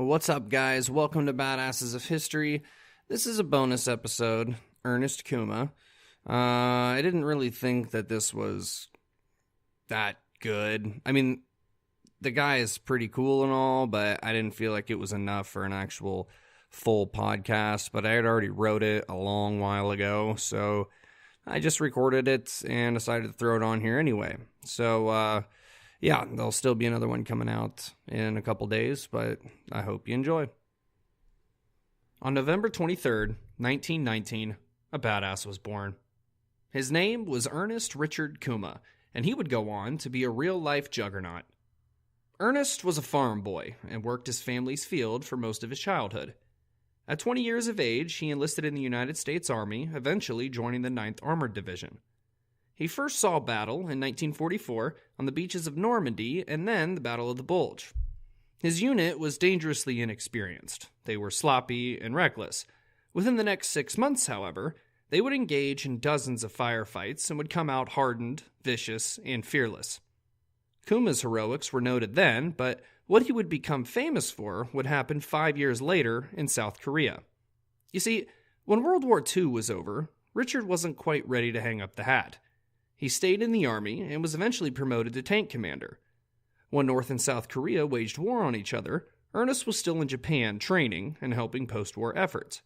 What's up, guys? Welcome to Badasses of History. This is a bonus episode, Earnest Kouma. I didn't really think that this was that good. I mean, the guy is pretty cool and all, but I didn't feel like it was enough for an actual full podcast. But I had already wrote it a long while ago, so I just recorded it and decided to throw it on here anyway. So, yeah, there'll still be another one coming out in a couple days, but I hope you enjoy. On November 23rd, 1919, a badass was born. His name was Earnest Richard Kouma, and he would go on to be a real-life juggernaut. Ernest was a farm boy and worked his family's field for most of his childhood. At 20 years of age, he enlisted in the United States Army, eventually joining the 9th Armored Division. He first saw battle in 1944 on the beaches of Normandy and then the Battle of the Bulge. His unit was dangerously inexperienced. They were sloppy and reckless. Within the next 6 months, however, they would engage in dozens of firefights and would come out hardened, vicious, and fearless. Kouma's heroics were noted then, but what he would become famous for would happen 5 years later in South Korea. You see, when World War II was over, Richard wasn't quite ready to hang up the hat. He stayed in the army and was eventually promoted to tank commander. When North and South Korea waged war on each other, Ernest was still in Japan training and helping post-war efforts.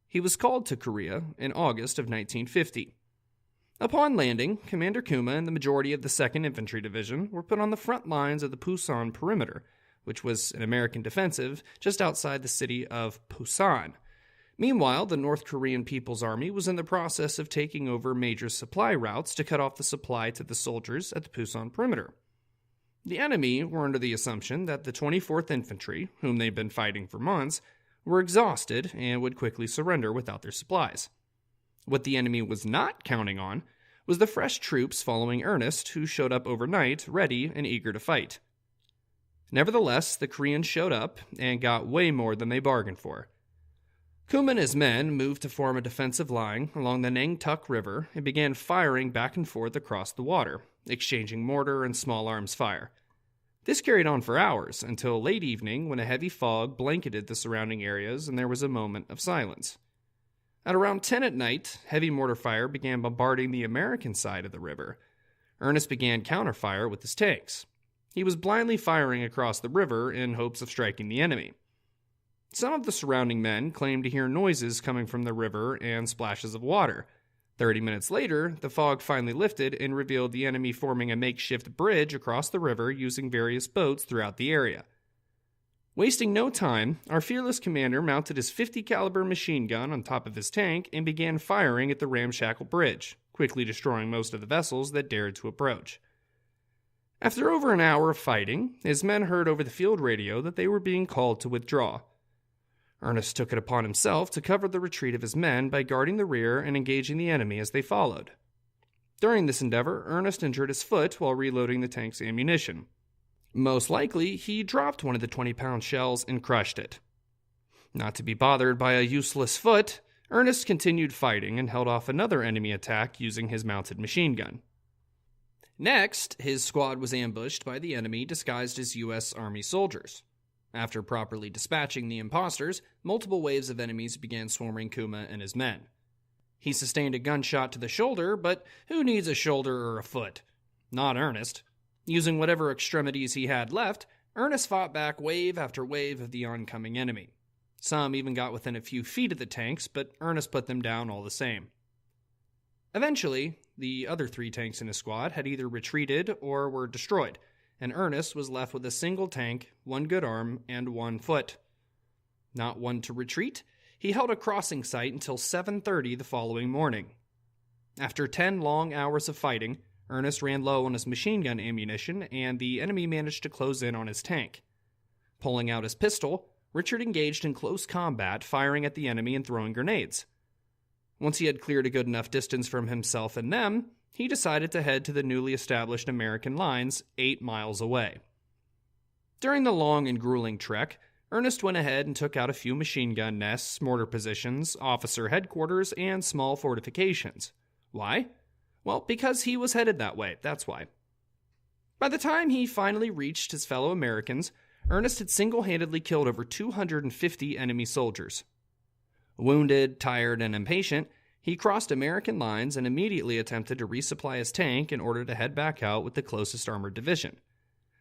He was called to Korea in August of 1950. Upon landing, Commander Kouma and the majority of the 2nd Infantry Division were put on the front lines of the Pusan perimeter, which was an American defensive just outside the city of Pusan. Meanwhile, the North Korean People's Army was in the process of taking over major supply routes to cut off the supply to the soldiers at the Pusan perimeter. The enemy were under the assumption that the 24th Infantry, whom they'd been fighting for months, were exhausted and would quickly surrender without their supplies. What the enemy was not counting on was the fresh troops following Ernest who showed up overnight, ready and eager to fight. Nevertheless, the Koreans showed up and got way more than they bargained for. Kouma and his men moved to form a defensive line along the Nangtuk River and began firing back and forth across the water, exchanging mortar and small arms fire. This carried on for hours until late evening when a heavy fog blanketed the surrounding areas and there was a moment of silence. At around 10 at night, heavy mortar fire began bombarding the American side of the river. Ernest began counterfire with his tanks. He was blindly firing across the river in hopes of striking the enemy. Some of the surrounding men claimed to hear noises coming from the river and splashes of water. 30 minutes later, the fog finally lifted and revealed the enemy forming a makeshift bridge across the river using various boats throughout the area. Wasting no time, our fearless commander mounted his .50 caliber machine gun on top of his tank and began firing at the ramshackle bridge, quickly destroying most of the vessels that dared to approach. After over an hour of fighting, his men heard over the field radio that they were being called to withdraw. Ernest took it upon himself to cover the retreat of his men by guarding the rear and engaging the enemy as they followed. During this endeavor, Ernest injured his foot while reloading the tank's ammunition. Most likely, he dropped one of the 20-pound shells and crushed it. Not to be bothered by a useless foot, Ernest continued fighting and held off another enemy attack using his mounted machine gun. Next, his squad was ambushed by the enemy disguised as U.S. Army soldiers. After properly dispatching the imposters, multiple waves of enemies began swarming Kouma and his men. He sustained a gunshot to the shoulder, but who needs a shoulder or a foot? Not Ernest. Using whatever extremities he had left, Ernest fought back wave after wave of the oncoming enemy. Some even got within a few feet of the tanks, but Ernest put them down all the same. Eventually, the other 3 tanks in his squad had either retreated or were destroyed, and Ernest was left with a single tank, 1 good arm, and 1 foot. Not one to retreat, he held a crossing site until 7:30 the following morning. After 10 long hours of fighting, Ernest ran low on his machine gun ammunition, and the enemy managed to close in on his tank. Pulling out his pistol, Richard engaged in close combat, firing at the enemy and throwing grenades. Once he had cleared a good enough distance from himself and them, he decided to head to the newly established American lines 8 miles away. During the long and grueling trek, Ernest went ahead and took out a few machine gun nests, mortar positions, officer headquarters, and small fortifications. Why? Well, because he was headed that way, that's why. By the time he finally reached his fellow Americans, Earnest had single-handedly killed over 250 enemy soldiers. Wounded, tired, and impatient, he crossed American lines and immediately attempted to resupply his tank in order to head back out with the closest armored division.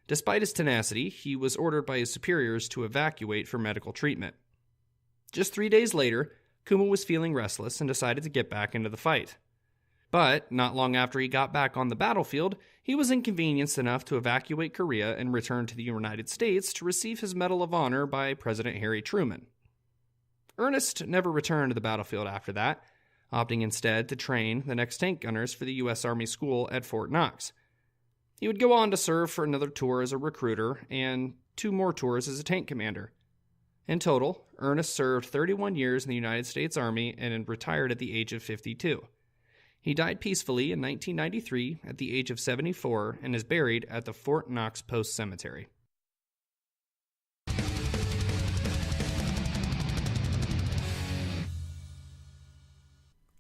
Despite his tenacity, he was ordered by his superiors to evacuate for medical treatment. Just 3 days later, Kouma was feeling restless and decided to get back into the fight. But, not long after he got back on the battlefield, he was inconvenienced enough to evacuate Korea and return to the United States to receive his Medal of Honor by President Harry Truman. Earnest never returned to the battlefield after that, opting instead to train the next tank gunners for the U.S. Army School at Fort Knox. He would go on to serve for another tour as a recruiter and 2 more tours as a tank commander. In total, Earnest served 31 years in the United States Army and retired at the age of 52. He died peacefully in 1993 at the age of 74 and is buried at the Fort Knox Post Cemetery.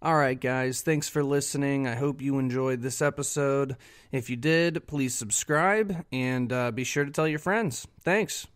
Alright guys, thanks for listening. I hope you enjoyed this episode. If you did, please subscribe and be sure to tell your friends. Thanks.